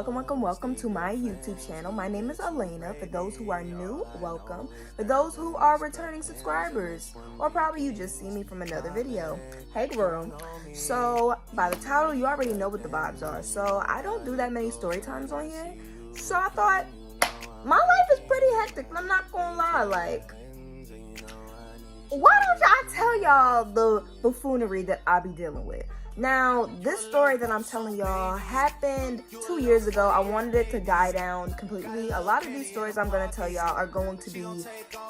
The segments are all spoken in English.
welcome to my YouTube channel. My name is Elena. For those who are new, welcome. For those who are returning subscribers, or probably you just see me from another video, hey girl. So by the title, you already know what the vibes are. So I don't do that many story times on here. So I thought, my life is pretty hectic, and I'm not gonna lie, like, why don't I tell y'all the buffoonery that I be dealing with? Now, this story that I'm telling y'all happened 2 years ago. I wanted it to die down completely. A lot of these stories I'm going to tell y'all are going to be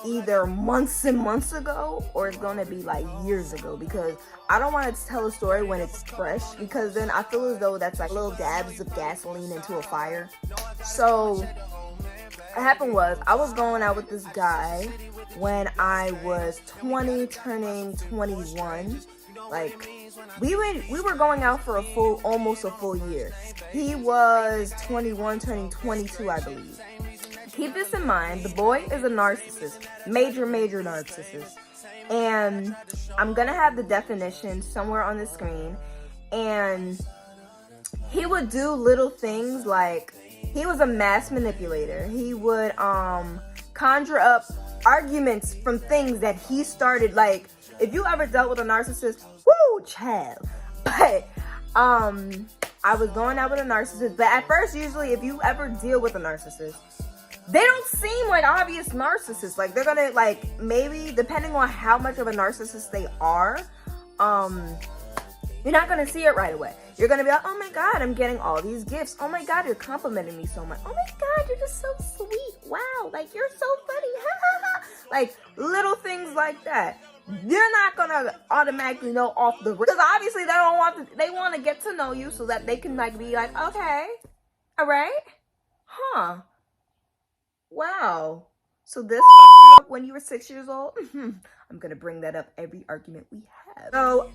either months and months ago, or it's going to be like years ago, because I don't want to tell a story when it's fresh, because then I feel as though that's like little dabs of gasoline into a fire. So what happened was, I was going out with this guy when I was 20 turning 21. Like, we were going out for almost a full year. He was 21 turning 22, I believe. Keep this in mind, the boy is a narcissist, major narcissist. And I'm gonna have the definition somewhere on the screen. And he would do little things like, he was a mass manipulator. He would conjure up arguments from things that he started. Like, if you ever dealt with a narcissist, woo, child. But I was going out with a narcissist. But at first, usually, if you ever deal with a narcissist, they don't seem like obvious narcissists. Like, they're gonna, like, maybe depending on how much of a narcissist they are, you're not gonna see it right away. You're gonna be like, oh my God, I'm getting all these gifts. Oh my God, you're complimenting me so much. Oh my God, you're just so sweet. Wow, like, you're so funny. Ha ha ha. Like, little things like that. You're not gonna automatically know off the rip, because obviously they want to get to know you so that they can like be like, okay, all right, huh, wow, so this fucked you up when you were 6 years old. I'm gonna bring that up every argument we have. So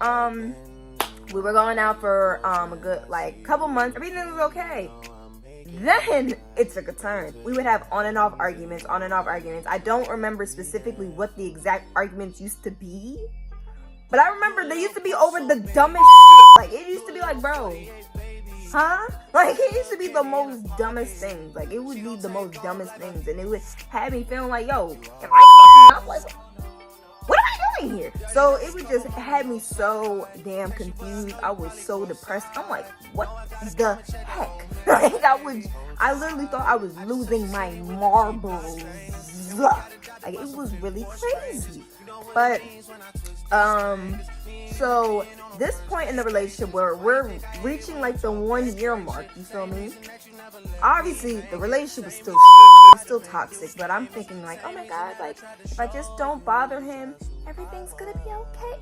we were going out for a good like couple months. Everything was okay. Then it took a turn. We would have on and off arguments. I don't remember specifically what the exact arguments used to be, but I remember they used to be over the dumbest shit. Like, it used to be like, bro, huh? Like, it used to be the most dumbest things. Like, it would be the most dumbest things, and it would have me feeling like, yo, am I fucking up? Like, what am I doing here? So it would just have me so damn confused. I was so depressed. I'm like, what the heck? Like, I literally thought I was losing my marbles. Like, it was really crazy. But so this point in the relationship where we're reaching like the 1 year mark, you feel me? Obviously the relationship is still shit. It's still toxic, but I'm thinking like, oh my God, like, if I just don't bother him, everything's gonna be okay.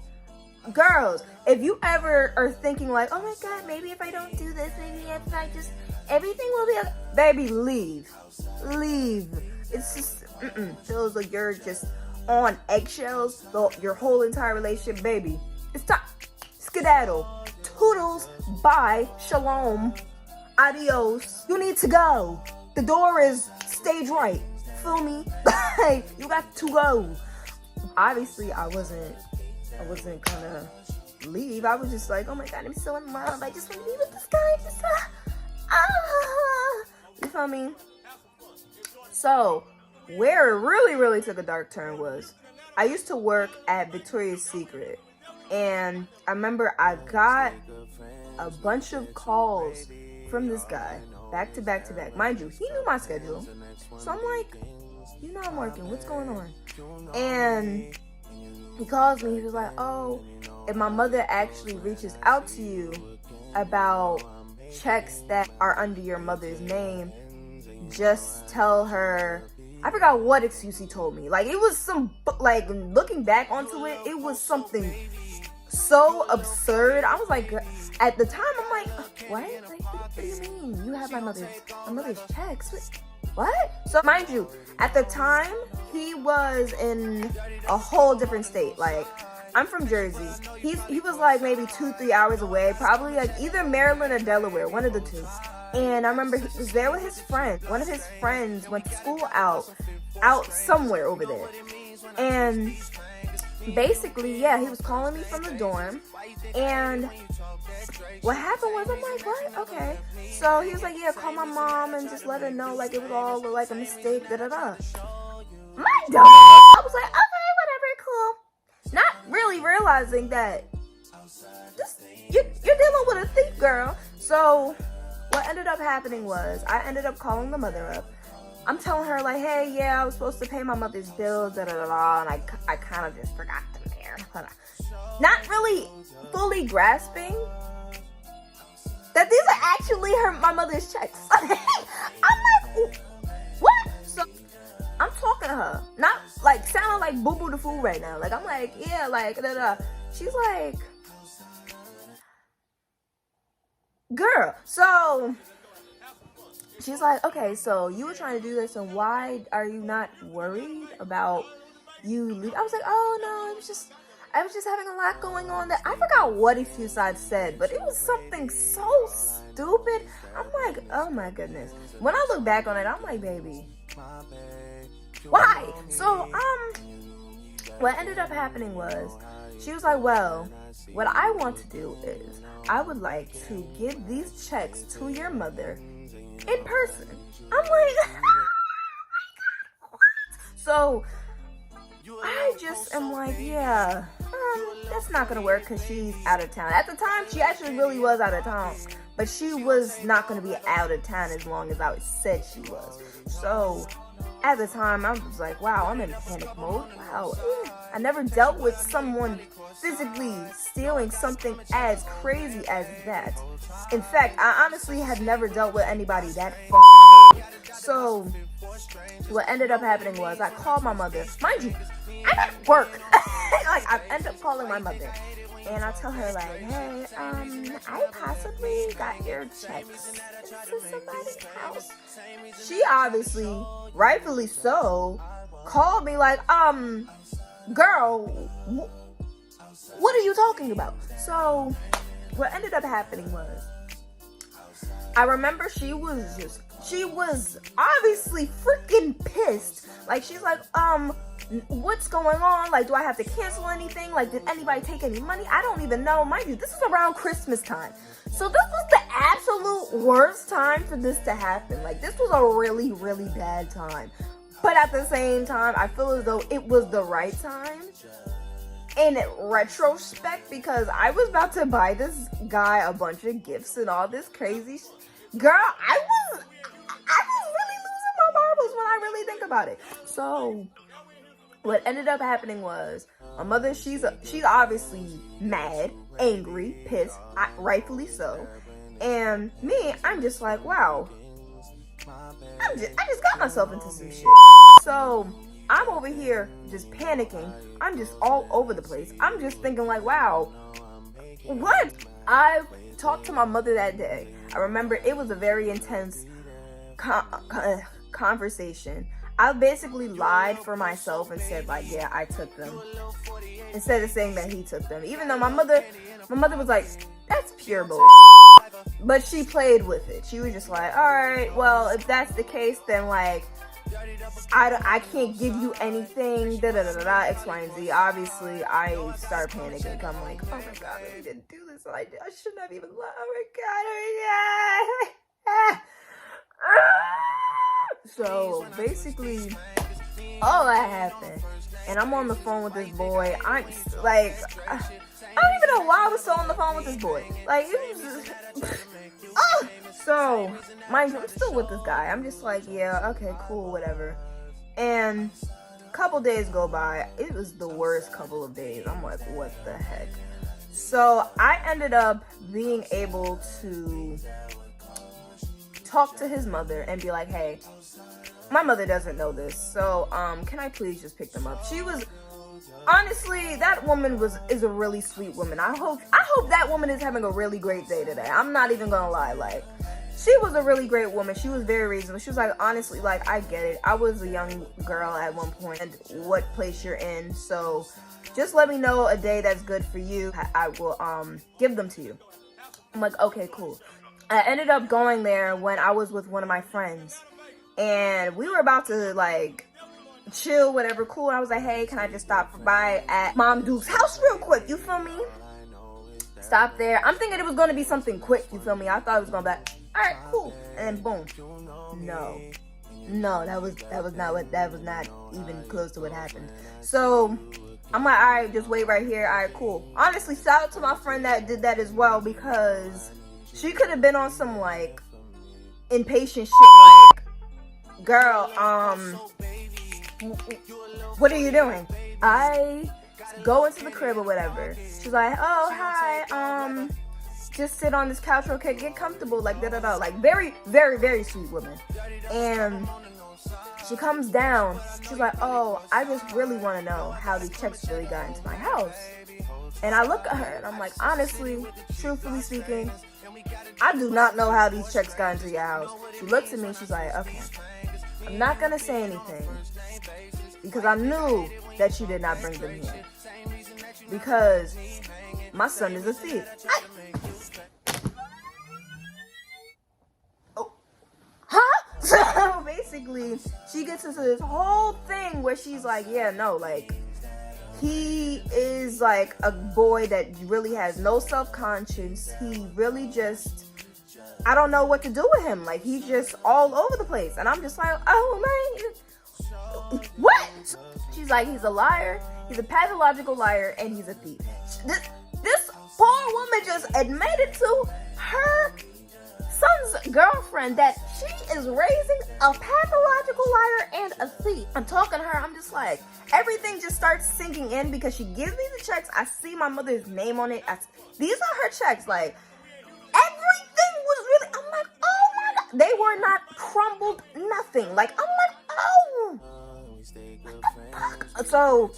Girls, if you ever are thinking like, oh my God, maybe if I don't do this, maybe if I just, everything will be okay. Baby, leave. It's just feels like you're just on eggshells your whole entire relationship. Baby, it's time. Skedaddle. Toodles. Bye. Shalom. Adios. You need to go. The door is stage right. Feel me? You got to go. Obviously, I wasn't gonna leave. I was just like, oh my God, I'm so in love. I just want to be with this guy. You feel me? So, where it really took a dark turn was, I used to work at Victoria's Secret, and I remember I got a bunch of calls from this guy, back to back. Mind you, he knew my schedule. So I'm like, you know I'm working, what's going on? And he calls me, he was like, oh, if my mother actually reaches out to you about checks that are under your mother's name, just tell her, I forgot what excuse he told me. Like, it was some, like, looking back onto it, it was something so absurd. I was like, at the time, I'm like, what? Like, what do you mean? You have my mother's checks? What? So mind you, at the time, he was in a whole different state. Like, I'm from Jersey. He was like maybe 2-3 hours away, probably like either Maryland or Delaware, one of the two. And I remember he was there with his friend. One of his friends went to school out somewhere over there. And basically, yeah, he was calling me from the dorm, and what happened was, I'm like, what? Okay. So he was like, yeah, call my mom and just let her know, like, it was all, like, a mistake, da-da-da. My dumb ass, I was like, okay, whatever, cool. Not really realizing that you're dealing with a thief, girl. So what ended up happening was, I ended up calling the mother up. I'm telling her, like, hey, yeah, I was supposed to pay my mother's bills, da-da-da-da, and I kind of just forgot them there. Not really fully grasping that these are actually my mother's checks. I'm like, what? So I'm talking to her, not like sounding like Boo Boo the Fool right now. Like, I'm like, yeah, like, da-da. She's like, girl, so she's like, okay, so you were trying to do this, and why are you not worried about you leave? I was like, oh no, I was just having a lot going on that I forgot what a few sides said, but it was something so stupid. I'm like, oh my goodness. When I look back on it, I'm like, baby, why? So what ended up happening was, she was like, well, what I want to do is I would like to give these checks to your mother in person. I'm like, oh my God, what? So I just am like, yeah, that's not gonna work because she's out of town. At the time, she actually really was out of town, but she was not gonna be out of town as long as I said she was. So at the time, I was like, wow, I'm in panic mode. Wow, I never dealt with someone physically stealing something as crazy as that. In fact, I honestly had never dealt with anybody that fucking big. So what ended up happening was, I called my mother. Mind you, I'm at work. Like, I end up calling my mother, and I tell her, like, hey, I possibly got your checks into somebody's house. She obviously, rightfully so, called me like, girl, what are you talking about? So what ended up happening was, I remember she was obviously freaking pissed. Like, she's like, what's going on? Like, do I have to cancel anything? Like, did anybody take any money? I don't even know. Mind you, this is around Christmas time. So this was the absolute worst time for this to happen. Like, this was a really, really bad time. But at the same time, I feel as though it was the right time in retrospect, because I was about to buy this guy a bunch of gifts and all this crazy girl, I was really losing my marbles when I really think about it. So what ended up happening was, my mother, she's obviously mad, angry, pissed, rightfully so. And me, I'm just like, wow, I just got myself into some shit. So I'm over here just panicking. I'm just all over the place. I'm just thinking like, wow, what? I talked to my mother that day. I remember it was a very intense conversation. I basically lied for myself and said, like, yeah, I took them, instead of saying that he took them. Even though my mother was like, that's pure bullshit. But she played with it. She was just like, all right, well, if that's the case, then, like, I can't give you anything, da-da-da-da-da, X, Y, and Z. Obviously, I start panicking. I'm like, oh my God, we didn't do this. I shouldn't have even lied. Oh my God. So basically, all that happened, and I'm on the phone with this boy. I'm like, I don't even know why I was still on the phone with this boy. Like, it was just, so mind you, I'm still with this guy. I'm just like, yeah, okay, cool, whatever. And a couple days go by. It was the worst couple of days. I'm like, what the heck? So I ended up being able to talk to his mother and be like, hey, my mother doesn't know this, so can I please just pick them up? She was, honestly, that woman is a really sweet woman. I hope that woman is having a really great day today. I'm not even gonna lie. Like, she was a really great woman. She was very reasonable. She was like, honestly, like, I get it. I was a young girl at one point, and what place you're in, so just let me know a day that's good for you. I will give them to you. I'm like, okay, cool. I ended up going there when I was with one of my friends, and we were about to, like, chill, whatever, cool. I was like, hey, can I just stop by at Mom Duke's house real quick? You feel me? Stop there. I'm thinking it was gonna be something quick. You feel me? I thought it was gonna be like, all right, cool, and then boom. No, that was not even close to what happened. So I'm like, all right, just wait right here. All right, cool. Honestly, shout out to my friend that did that as well, because she could have been on some like impatient shit, like, girl, what are you doing? I go into the crib or whatever. She's like, oh, hi, just sit on this couch real quick, get comfortable, like, da-da-da. Like, very, very, very sweet woman. And she comes down. She's like, oh, I just really want to know how these checks really got into my house. And I look at her and I'm like, honestly, truthfully speaking, I do not know how these checks got into your house. She looks at me, she's like, okay, I'm not gonna say anything, because I knew that you did not bring them here, because my son is a thief. So basically, she gets into this whole thing where she's like, yeah, no, like, he is like a boy that really has no self-conscience. He really just, I don't know what to do with him. Like, he's just all over the place. And I'm just like, oh man, what? She's like, he's a liar, he's a pathological liar, and he's a thief. This poor woman just admitted to her son's girlfriend that she is raising a pathological liar and a thief. I'm talking to her, I'm just like, everything just starts sinking in, because she gives me the checks. I see my mother's name on it. These are her checks. Like, everything was really, I'm like, oh my God. They were not crumbled, nothing. Like, I'm like, oh, what the fuck? So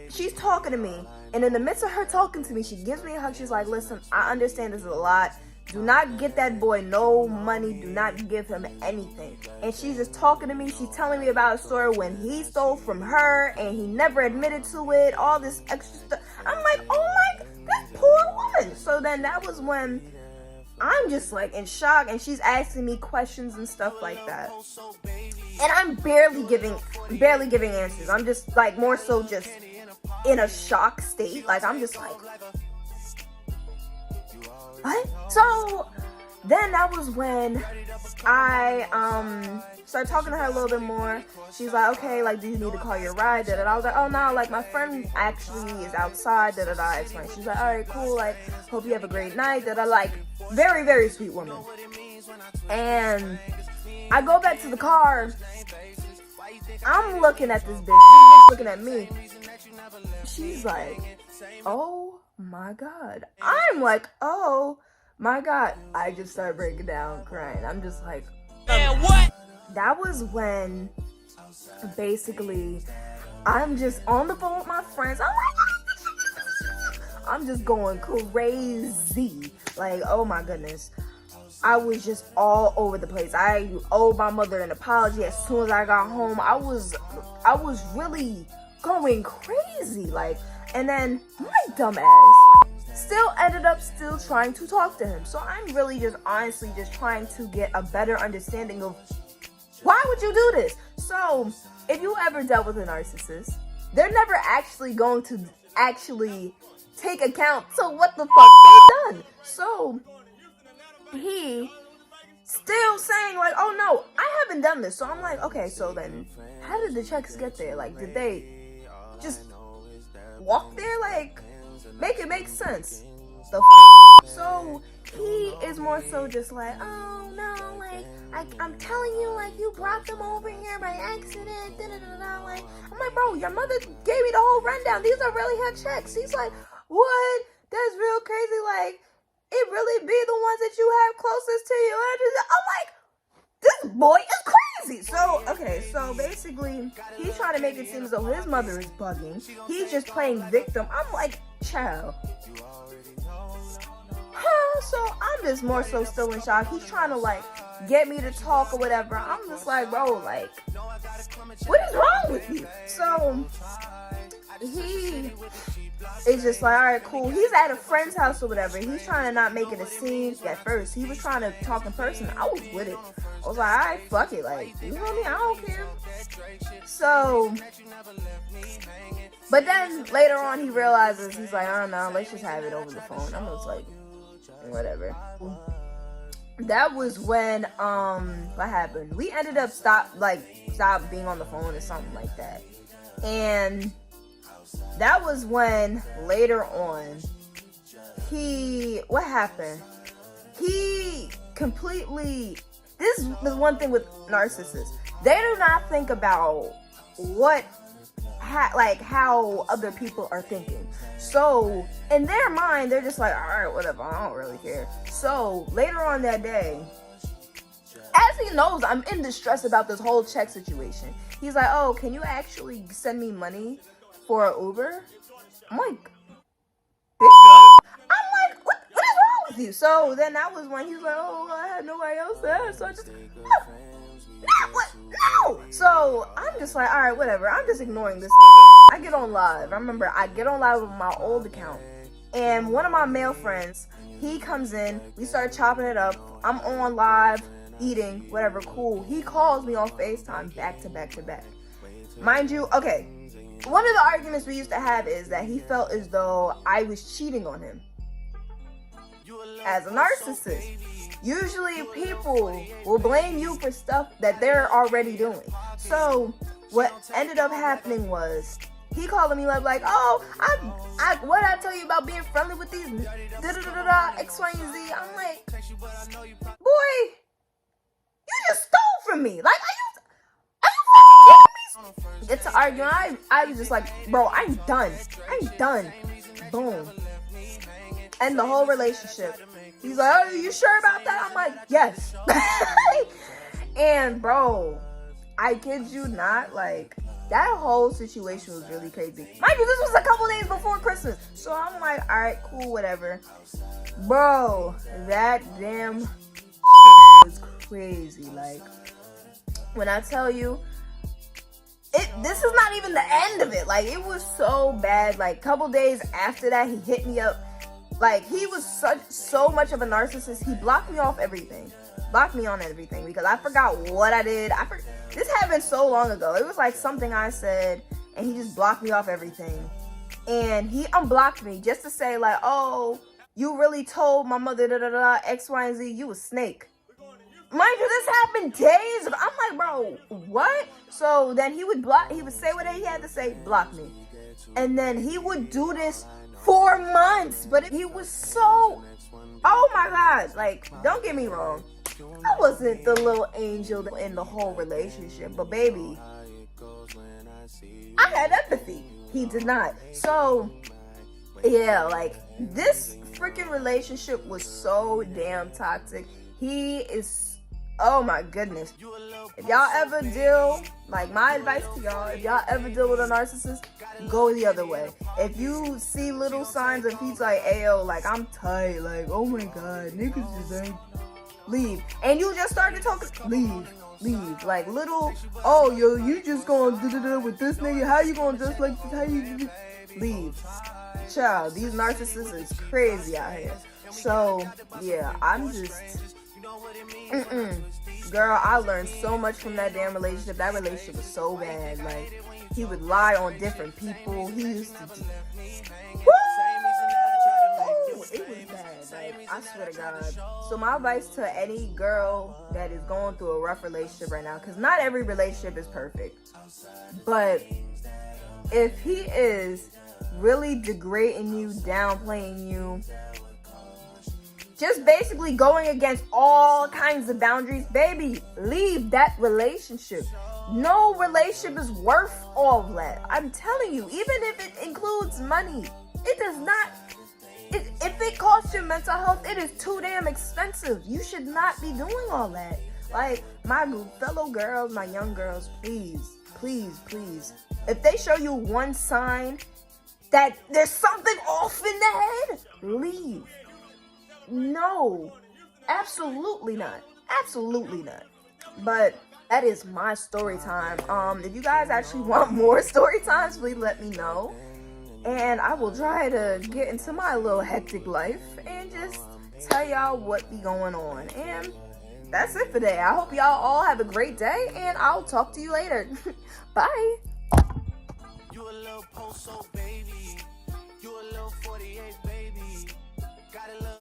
she's talking to me, and in the midst of her talking to me, she gives me a hug. She's like, listen, I understand this is a lot. Do not get that boy no money. Do not give him anything. And she's just talking to me. She's telling me about a story when he stole from her and he never admitted to it. All this extra stuff. I'm like, oh my, this poor woman. So then that was when I'm just like in shock, and she's asking me questions and stuff like that. And I'm barely giving answers. I'm just like more so just in a shock state. Like, I'm just like, what? So then that was when I started talking to her a little bit more. She's like, okay, like, do you need to call your ride? Da-da-da. I was like, oh no, like, my friend actually is outside. Da-da-da. I explained. She's like, all right, cool. Like, hope you have a great night. Da-da. Like, very, very sweet woman. And I go back to the car. I'm looking at this bitch. This bitch looking at me. She's like, oh my God. I'm like, oh my God. I just started breaking down crying. I'm just like, man, what? That was when basically I'm just on the phone with my friends. I'm just going crazy. Like, oh my goodness. I was just all over the place. I owed my mother an apology as soon as I got home. I was really going crazy. Like, and then my dumb ass still ended up trying to talk to him. So I'm really just honestly just trying to get a better understanding of why would you do this? So if you ever dealt with a narcissist, they're never actually going to actually take account to what the fuck they done. So he still saying like, oh no, I haven't done this. So I'm like, okay, so then how did the checks get there? Like, did they just walk there? Like, make it make sense. The so he is more so just like, oh no, like, I'm telling you, like, you brought them over here by accident. Da-da-da-da. Like, I'm like, bro, your mother gave me the whole rundown. These are really her checks. He's like, what? That's real crazy. Like, it really be the ones that you have closest to you. I'm like, this boy is crazy. So, okay, so basically, he's trying to make it seem as though his mother is bugging. He's just playing victim. I'm like, child. So I'm just more so still in shock. He's trying to like get me to talk or whatever. I'm just like, bro, like, what is wrong with you? So he it's just like, all right, cool. He's at a friend's house or whatever. He's trying to not make it a scene at first. He was trying to talk in person. I was with it. I was like, all right, fuck it. Like, you know me? I don't care. So, but then later on, he realizes, he's like, I don't know, let's just have it over the phone. I'm just like, whatever. That was when, what happened? We ended up stop being on the phone or something like that. And that was when later on, what happened? He completely, this is the one thing with narcissists. They do not think about how other people are thinking. So in their mind, they're just like, all right, whatever, I don't really care. So later on that day, as he knows I'm in distress about this whole check situation, he's like, oh, can you actually send me money for an Uber? I'm like, bitch, I'm like, what is wrong with you? So then that was when he's like, oh, I had nobody else there, so I just, no. So I'm just like, all right, whatever. I'm just ignoring this nigga. I get on live. I remember I get on live with my old account, and one of my male friends, he comes in. We start chopping it up. I'm on live, eating, whatever, cool. He calls me on FaceTime back to back to back. Mind you, okay, one of the arguments we used to have is that he felt as though I was cheating on him. As a narcissist, usually people will blame you for stuff that they're already doing. So what ended up happening was he calling me up like, oh, what did I tell you about being friendly with these X, Y, and Z? I'm like, boy, you just stole from me. Like, are you fucking kidding me? It's an argument. I was just like, bro, I'm done. Boom. And the whole relationship. He's like, oh, you sure about that? I'm like, yes. And bro, I kid you not, like, that whole situation was really crazy. Mind you, this was a couple days before Christmas. So I'm like, all right, cool, whatever. Bro, that damn was crazy. Like, when I tell you, this is not even the end of it. Like, it was so bad. Like, a couple days after that, he hit me up. Like, he was so much of a narcissist. He blocked me off everything. Blocked me on everything because I forgot what I did. This happened so long ago. It was like something I said, and he just blocked me off everything. And he unblocked me just to say like, oh, you really told my mother X, Y, and Z, you a snake. Mind you, this happened days ago. I'm like, bro, what? So then he would say what he had to say, block me. And then he would do this for months, but he was so, oh my God, like, don't get me wrong, I wasn't the little angel in the whole relationship, but baby, I had empathy. He did not. So yeah, like, this freaking relationship was so damn toxic. He is, oh my goodness. If y'all ever deal, like, my advice to y'all, if y'all ever deal with a narcissist, go the other way. If you see little signs of he's like, ayo, like, I'm tight, like, oh my God, niggas just ain't, leave. And you just started talking, leave. Like, little, oh, yo, you just gonna do with this nigga, how you gonna just like this, how you leave. Child, these narcissists is crazy out here. So, yeah, I'm just, girl, I learned so much from that damn relationship. That relationship was so bad. Like, he would lie on different people. He used to just, it was bad. Like, I swear to God. So my advice to any girl that is going through a rough relationship right now, because not every relationship is perfect, but if he is really degrading you, downplaying you, just basically going against all kinds of boundaries, baby, leave that relationship. No relationship is worth all of that. I'm telling you, even if it includes money, it does not. If it costs your mental health, it is too damn expensive. You should not be doing all that. Like, my fellow girls, my young girls, please, please, please. If they show you one sign that there's something off in the head, leave. No, absolutely not. Absolutely not. But that is my story time. If you guys actually want more story times, please let me know. and I will try to get into my little hectic life and just tell y'all what be going on. And that's it for today. I hope y'all all have a great day, and I'll talk to you later. Bye. You a little post, so baby.